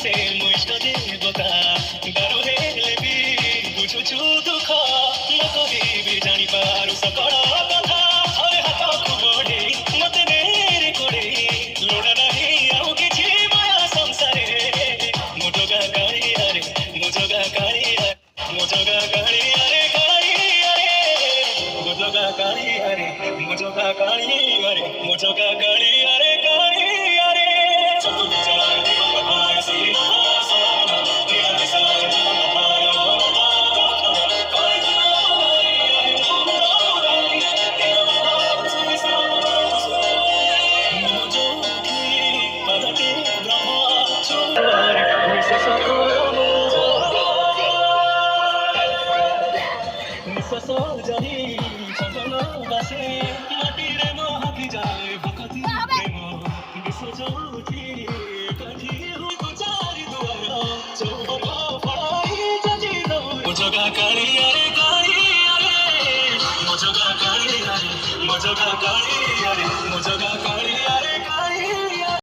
ସେ ମୋ ଇଷ୍ଟ ଦେବତା ଦାରୁ ହେଲେ ବି ବୁଝୁଛୁ ଦୁଃଖ ନ କହିବି ଜାଣିପାରୁ ସକଳ କଥା ଥରେ ହାତକୁ ବଢେଇ ମତେ ନେରେ କୋଡେଇ ଲୋଡ଼ା ନାହିଁ ଆଉ କିଛି ମାୟା ସଂସାରେ ମୋ ଜଗା କାଳିଆରେ ମୋ ଜଗା କାଳିଆରେ ମୋ ଜଗା କାଳିଆରେ କାଳିଆରେ ମୋ ଜଗା କାଳିଆରେ ମୋ ଜଗା କାଳିଆରେ ମୋ Jaga କାଳିଆରେ କାଳିଆରେ Mojoga Kaliare Kaliare Mojoga Kaliare Mojoga Kaliare Mojoga